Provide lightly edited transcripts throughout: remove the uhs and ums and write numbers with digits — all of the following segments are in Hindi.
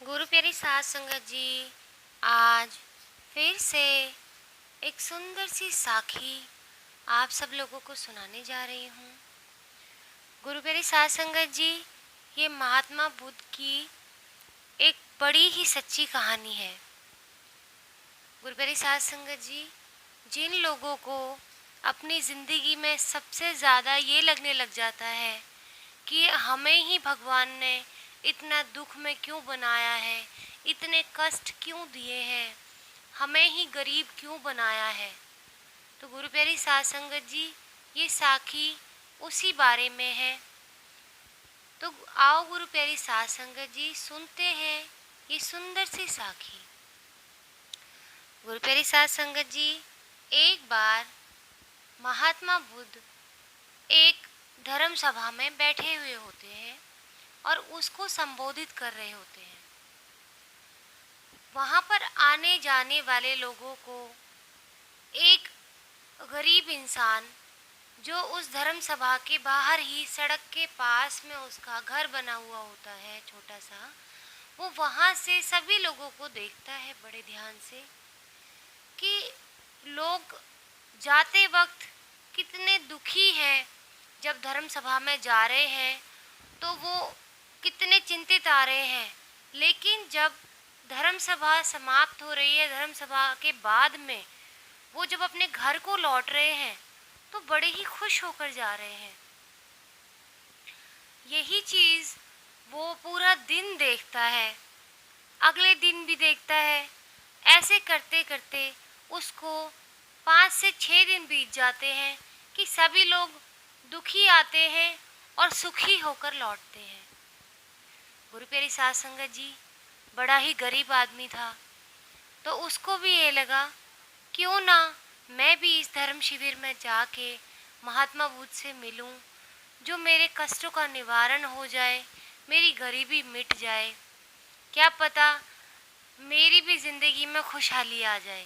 गुरु प्यारी साध संगत जी, आज फिर से एक सुंदर सी साखी आप सब लोगों को सुनाने जा रही हूँ। गुरु प्यारी साध संगत जी, ये महात्मा बुद्ध की एक बड़ी ही सच्ची कहानी है। गुरु प्यारी साध संगत जी, जिन लोगों को अपनी ज़िंदगी में सबसे ज़्यादा ये लगने लग जाता है कि हमें ही भगवान ने इतना दुख में क्यों बनाया है, इतने कष्ट क्यों दिए हैं, हमें ही गरीब क्यों बनाया है, तो गुरु प्यारी साध संगत जी, ये साखी उसी बारे में है। तो आओ गुरु प्यारी साध संगत जी, सुनते हैं ये सुंदर सी साखी। गुरु प्यारी साध संगत जी, एक बार महात्मा बुद्ध एक धर्म सभा में बैठे हुए होते हैं और उसको संबोधित कर रहे होते हैं। वहाँ पर आने जाने वाले लोगों को एक गरीब इंसान जो उस धर्म सभा के बाहर ही सड़क के पास में उसका घर बना हुआ होता है छोटा सा, वो वहाँ से सभी लोगों को देखता है बड़े ध्यान से कि लोग जाते वक्त कितने दुखी हैं। जब धर्म सभा में जा रहे हैं तो वो कितने चिंतित आ रहे हैं, लेकिन जब धर्म सभा समाप्त हो रही है, धर्म सभा के बाद में वो जब अपने घर को लौट रहे हैं तो बड़े ही खुश होकर जा रहे हैं। यही चीज़ वो पूरा दिन देखता है, अगले दिन भी देखता है। ऐसे करते करते उसको 5 से 6 दिन बीत जाते हैं कि सभी लोग दुखी आते हैं और सुखी होकर लौटते हैं। गुरु प्यारी साध संगत जी, बड़ा ही गरीब आदमी था, तो उसको भी ये लगा क्यों ना मैं भी इस धर्म शिविर में जाके महात्मा बुद्ध से मिलूं, जो मेरे कष्टों का निवारण हो जाए, मेरी गरीबी मिट जाए, क्या पता मेरी भी ज़िंदगी में खुशहाली आ जाए।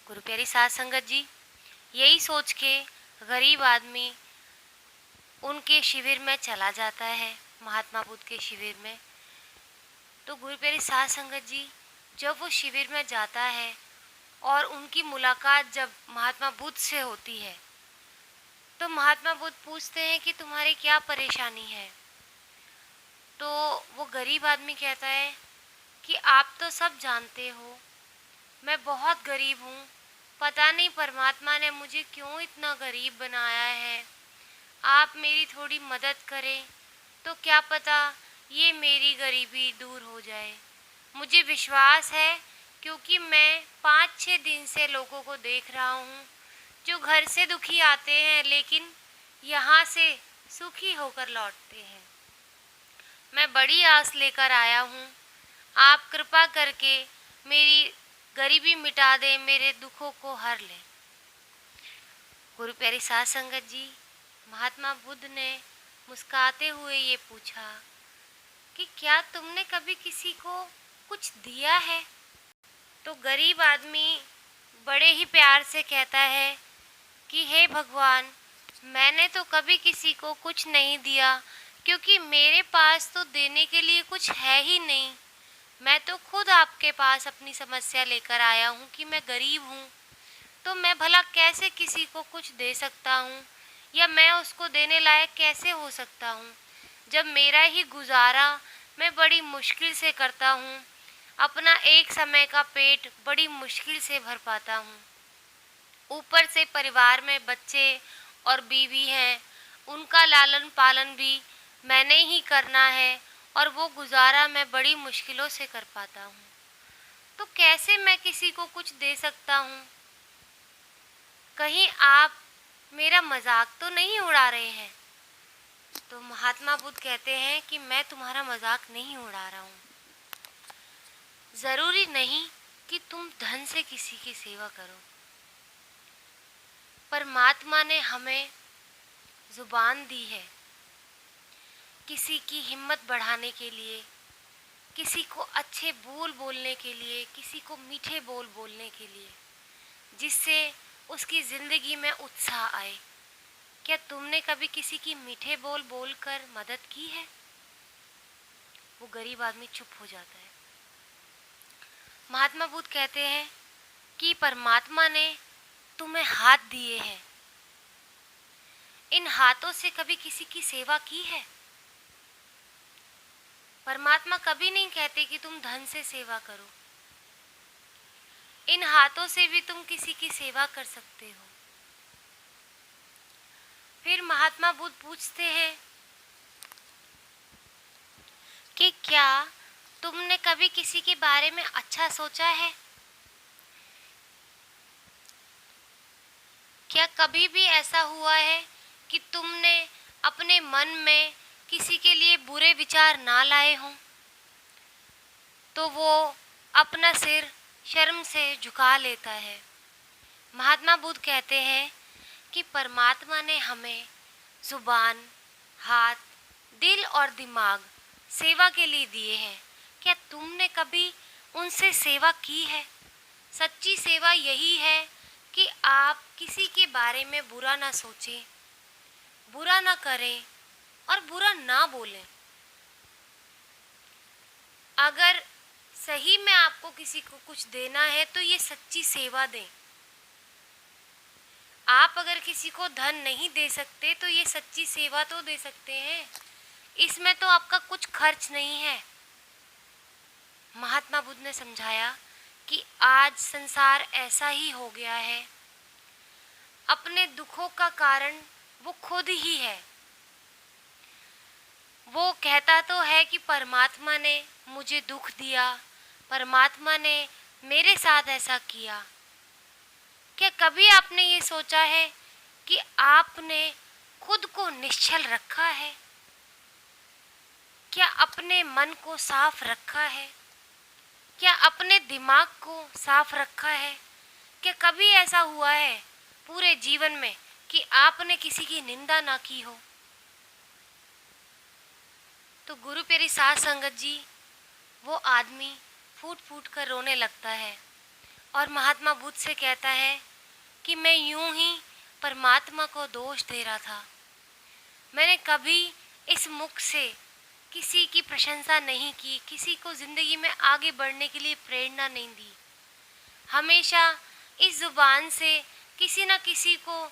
गुरु प्यारी साध संगत जी, यही सोच के गरीब आदमी उनके शिविर में चला जाता है, महात्मा बुद्ध के शिविर में। तो गुरु प्यारी साध संगत जी, जब वो शिविर में जाता है और उनकी मुलाकात जब महात्मा बुद्ध से होती है, तो महात्मा बुद्ध पूछते हैं कि तुम्हारी क्या परेशानी है। तो वो गरीब आदमी कहता है कि आप तो सब जानते हो, मैं बहुत गरीब हूँ, पता नहीं परमात्मा ने मुझे क्यों इतना गरीब बनाया है। आप मेरी थोड़ी मदद करें तो क्या पता ये मेरी गरीबी दूर हो जाए। मुझे विश्वास है, क्योंकि मैं 5-6 दिन से लोगों को देख रहा हूँ जो घर से दुखी आते हैं लेकिन यहाँ से सुखी होकर लौटते हैं। मैं बड़ी आस लेकर आया हूँ, आप कृपा करके मेरी गरीबी मिटा दें, मेरे दुखों को हर लें। गुरु प्यारी साध संगत जी, महात्मा बुद्ध ने मुस्कुराते हुए ये पूछा कि क्या तुमने कभी किसी को कुछ दिया है। तो गरीब आदमी बड़े ही प्यार से कहता है कि हे भगवान, मैंने तो कभी किसी को कुछ नहीं दिया, क्योंकि मेरे पास तो देने के लिए कुछ है ही नहीं। मैं तो खुद आपके पास अपनी समस्या लेकर आया हूँ कि मैं गरीब हूँ, तो मैं भला कैसे किसी को कुछ दे सकता हूँ, या मैं उसको देने लायक कैसे हो सकता हूँ, जब मेरा ही गुजारा मैं बड़ी मुश्किल से करता हूँ, अपना एक समय का पेट बड़ी मुश्किल से भर पाता हूँ, ऊपर से परिवार में बच्चे और बीवी हैं, उनका लालन पालन भी मैंने ही करना है, और वो गुजारा मैं बड़ी मुश्किलों से कर पाता हूँ, तो कैसे मैं किसी को कुछ दे सकता हूँ। कहीं आप मेरा मजाक तो नहीं उड़ा रहे हैं। तो महात्मा बुद्ध कहते हैं कि मैं तुम्हारा मजाक नहीं उड़ा रहा हूँ। ज़रूरी नहीं कि तुम धन से किसी की सेवा करो। परमात्मा ने हमें जुबान दी है किसी की हिम्मत बढ़ाने के लिए, किसी को अच्छे बोल बोलने के लिए, किसी को मीठे बोल बोलने के लिए, जिससे उसकी ज़िंदगी में उत्साह आए। क्या तुमने कभी किसी की मीठे बोल बोलकर मदद की है। वो गरीब आदमी चुप हो जाता है। महात्मा बुद्ध कहते हैं कि परमात्मा ने तुम्हें हाथ दिए हैं, इन हाथों से कभी किसी की सेवा की है? परमात्मा कभी नहीं कहते कि तुम धन से सेवा करो, इन हाथों से भी तुम किसी की सेवा कर सकते हो। फिर महात्मा बुद्ध पूछते हैं कि क्या तुमने कभी किसी के बारे में अच्छा सोचा है? क्या कभी भी ऐसा हुआ है कि तुमने अपने मन में किसी के लिए बुरे विचार ना लाए हों? तो वो अपना सिर शर्म से झुका लेता है। महात्मा बुद्ध कहते हैं कि परमात्मा ने हमें जुबान, हाथ, दिल और दिमाग सेवा के लिए दिए हैं। क्या तुमने कभी उनसे सेवा की है? सच्ची सेवा यही है कि आप किसी के बारे में बुरा ना सोचें, बुरा ना करें और बुरा ना बोलें। अगर सही में आपको किसी को कुछ देना है तो ये सच्ची सेवा दें। आप अगर किसी को धन नहीं दे सकते तो ये सच्ची सेवा तो दे सकते हैं, इसमें तो आपका कुछ खर्च नहीं है। महात्मा बुद्ध ने समझाया कि आज संसार ऐसा ही हो गया है, अपने दुखों का कारण वो खुद ही है। वो कहता तो है कि परमात्मा ने मुझे दुख दिया, परमात्मा ने मेरे साथ ऐसा किया। क्या कभी आपने ये सोचा है कि आपने खुद को निश्चल रखा है? क्या अपने मन को साफ रखा है? क्या अपने दिमाग को साफ रखा है? क्या कभी ऐसा हुआ है पूरे जीवन में कि आपने किसी की निंदा ना की हो? तो गुरु प्यारी साध संगत जी, वो आदमी फूट फूट कर रोने लगता है और महात्मा बुद्ध से कहता है कि मैं यूं ही परमात्मा को दोष दे रहा था। मैंने कभी इस मुख से किसी की प्रशंसा नहीं की, किसी को ज़िंदगी में आगे बढ़ने के लिए प्रेरणा नहीं दी। हमेशा इस ज़ुबान से किसी न किसी को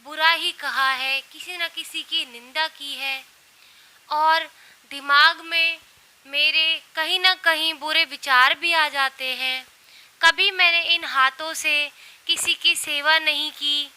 बुरा ही कहा है, किसी न किसी की निंदा की है और दिमाग में मेरे कहीं ना कहीं बुरे विचार भी आ जाते हैं। कभी मैंने इन हाथों से किसी की सेवा नहीं की,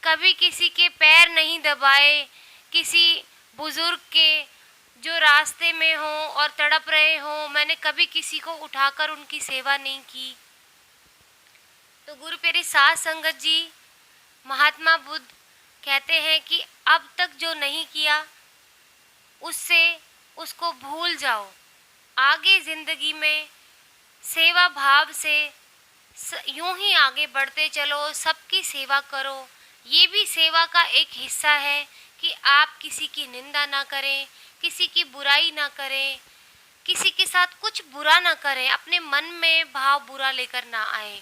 कभी किसी के पैर नहीं दबाए, किसी बुजुर्ग के जो रास्ते में हो और तड़प रहे हो, मैंने कभी किसी को उठाकर उनकी सेवा नहीं की। तो गुरु प्यारी साध संगत जी, महात्मा बुद्ध कहते हैं कि अब तक जो नहीं किया उससे उसको भूल जाओ। आगे ज़िंदगी में सेवा भाव से यूं ही आगे बढ़ते चलो, सबकी सेवा करो। ये भी सेवा का एक हिस्सा है कि आप किसी की निंदा ना करें, किसी की बुराई ना करें, किसी के साथ कुछ बुरा ना करें, अपने मन में भाव बुरा लेकर ना आए,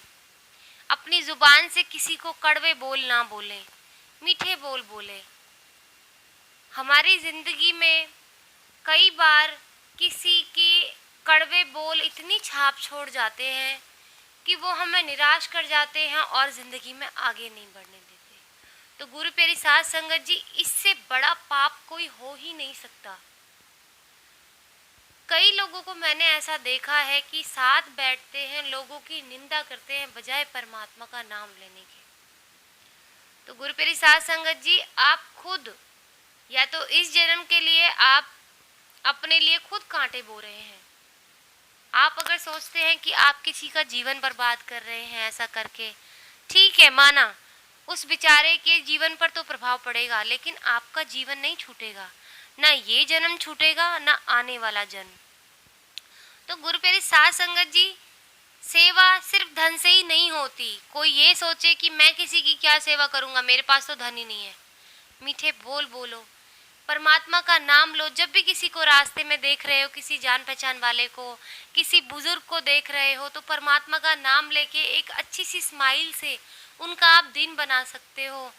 अपनी ज़ुबान से किसी को कड़वे बोल ना बोलें, मीठे बोल बोलें। हमारी ज़िंदगी में कई बार किसी की कड़वे बोल इतनी छाप छोड़ जाते हैं कि वो हमें निराश कर जाते हैं और ज़िंदगी में आगे नहीं बढ़ने देते। तो गुरु प्यारी साध संगत जी, इससे बड़ा पाप कोई हो ही नहीं सकता। कई लोगों को मैंने ऐसा देखा है कि साथ बैठते हैं, लोगों की निंदा करते हैं बजाय परमात्मा का नाम लेने के। तो गुरु प्यारी साध संगत जी, आप खुद या तो इस जन्म के लिए आप अपने लिए खुद कांटे बो रहे हैं। आप अगर सोचते हैं कि आप किसी का जीवन बर्बाद कर रहे हैं ऐसा करके, ठीक है, माना उस बेचारे के जीवन पर तो प्रभाव पड़ेगा, लेकिन आपका जीवन नहीं छूटेगा, ना ये जन्म छूटेगा ना आने वाला जन्म। तो गुरु प्यारी साध संगत जी, सेवा सिर्फ धन से ही नहीं होती। कोई ये सोचे कि मैं किसी की क्या सेवा करूंगा, मेरे पास तो धन ही नहीं है। मीठे बोल बोलो, परमात्मा का नाम लो। जब भी किसी को रास्ते में देख रहे हो, किसी जान पहचान वाले को, किसी बुजुर्ग को देख रहे हो, तो परमात्मा का नाम लेके एक अच्छी सी स्माइल से उनका आप दिन बना सकते हो।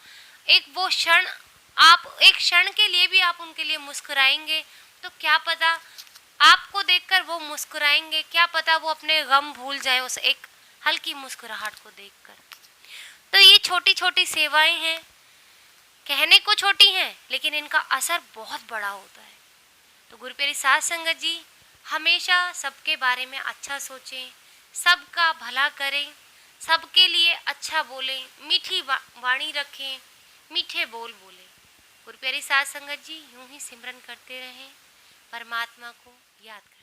एक वो क्षण, आप एक क्षण के लिए भी आप उनके लिए मुस्कुराएंगे तो क्या पता आपको देखकर वो मुस्कुराएंगे, क्या पता वो अपने गम भूल जाएं उस एक हल्की मुस्कुराहट को देखकर। तो ये छोटी छोटी सेवाएं हैं, कहने को छोटी हैं लेकिन इनका असर बहुत बड़ा होता है। तो गुरु प्यारी साध संगत जी, हमेशा सबके बारे में अच्छा सोचें, सबका भला करें, सबके लिए अच्छा बोलें, मीठी वाणी रखें, मीठे बोल बोलें। गुरु प्यारी साध संगत जी, यूं ही सिमरन करते रहें, परमात्मा को याद करें।